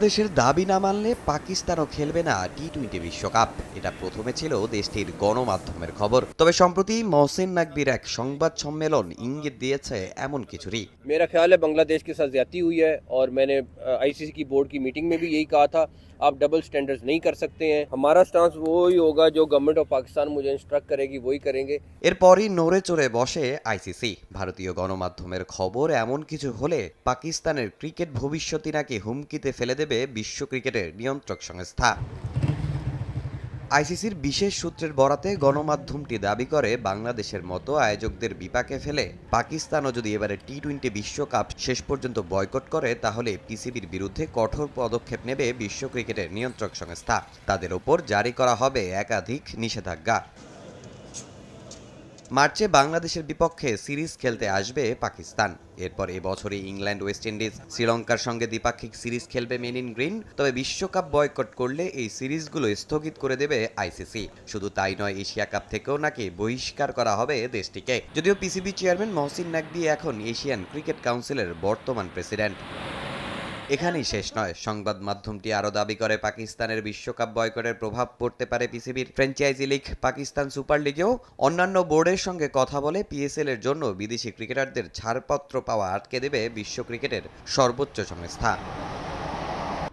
দেশের দাবি না মানলে পাকিস্তানও খেলবে না টি-20 বিশ্বকাপ। এটা প্রথমে ছিল দেশটির গণমাধ্যমের খবর, তবে সম্প্রতি মহসিন নাকবির এক সংবাদ সম্মেলন ইঙ্গিত দিয়েছে এমন কিছুরই। मेरा ख्याल है बांग्लादेश के साथ ज्यादती हुई है और मैंने आईसीसी की बोर्ड की मीटिंग में भी यही कहा था, आप डबल स्टैंडर्ड्स नहीं कर सकते हैं। हमारा स्टांस वो ही होगा जो गवर्नमेंट ऑफ पाकिस्तान मुझे इंस्ट्रक्ट करेगी वही करेंगे। এরপরই নড়ে চড়ে বসে আইসিসি। ভারতীয় গণমাধ্যমের খবর, এমন কিছু হলে পাকিস্তানের ক্রিকেট ভবিষ্যৎই নাকি হুমকিতে ফেলে দেবে বিশ্ব ক্রিকেটের নিয়ন্ত্রক সংস্থা। আইসিসির বিশেষ সূত্রের বরাতে গণমাধ্যমটি দাবি করে, বাংলাদেশের মতো আয়োজকদের বিপাকে ফেলে পাকিস্তানও যদি এবারে টি-20 বিশ্বকাপ শেষ পর্যন্ত বয়কট করে, তাহলে পিসিবির বিরুদ্ধে কঠোর পদক্ষেপ নেবে বিশ্ব ক্রিকেটের নিয়ন্ত্রক সংস্থা। তাদের ওপর জারি করা হবে একাধিক নিষেধাজ্ঞা। মার্চে বাংলাদেশের বিপক্ষে সিরিজ খেলতে আসবে পাকিস্তান। এরপর এবছরই ইংল্যান্ড, ওয়েস্ট ইন্ডিজ, শ্রীলঙ্কার সঙ্গে দ্বিপাক্ষিক সিরিজ খেলবে মেন ইন গ্রিন। তবে বিশ্বকাপ বয়কট করলে এই সিরিজগুলো স্থগিত করে দেবে আইসিসি। শুধু তাই নয়, এশিয়া কাপ থেকেও নাকি বহিষ্কার করা হবে দেশটিকে। যদিও পিসিবি চেয়ারম্যান মহসিন নাকবি এখন এশিয়ান ক্রিকেট কাউন্সিলের বর্তমান প্রেসিডেন্ট। এখানেই শেষ নয়, সংবাদ মাধ্যমটি আরও দাবি করে পাকিস্তানের বিশ্বকাপ বয়কটের প্রভাব পড়তে পারে পিসিবির ফ্র্যাঞ্চাইজি লিগ পাকিস্তান সুপার লিগেও। অন্যান্য বোর্ডের সঙ্গে কথা বলে পিএসএল এর জন্য বিদেশি ক্রিকেটারদের ছাড়পত্র পাওয়া আটকে দেবে বিশ্ব ক্রিকেটের সর্বোচ্চ সংস্থা।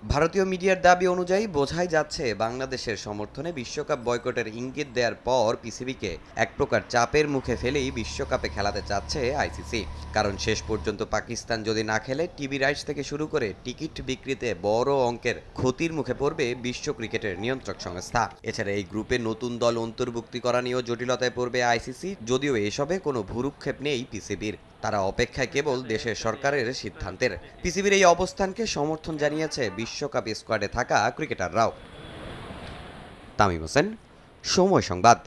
ভারতীয় মিডিয়ার দাবি অনুযায়ী বোঝাই যাচ্ছে, বাংলাদেশের সমর্থনে বিশ্বকাপ বয়কটের ইঙ্গিত দেওয়ার পর পিসিবিকে এক প্রকার চাপের মুখে ফেলেই বিশ্বকাপে খেলাতে চাচ্ছে আইসিসি। কারণ শেষ পর্যন্ত পাকিস্তান যদি না খেলে, টিভি রাইটস থেকে শুরু করে টিকিট বিক্রিতে বড় অঙ্কের ক্ষতির মুখে পড়বে বিশ্ব ক্রিকেটের নিয়ন্ত্রক সংস্থা। এছাড়া এই গ্রুপে নতুন দল অন্তর্ভুক্তি করা নিয়েও জটিলতায় পড়বে আইসিসি। যদিও এসবে কোনো ভুরুক্ষেপ নেই পিসিবির, তারা অপেক্ষায় কেবল দেশের সরকারের সিদ্ধান্তের। পিসিবির এই অবস্থানকে সমর্থন জানিয়েছে বিশ্বকাপ স্কোয়াডে থাকা ক্রিকেটাররাও। তামিম হোসেন, সময় সংবাদ।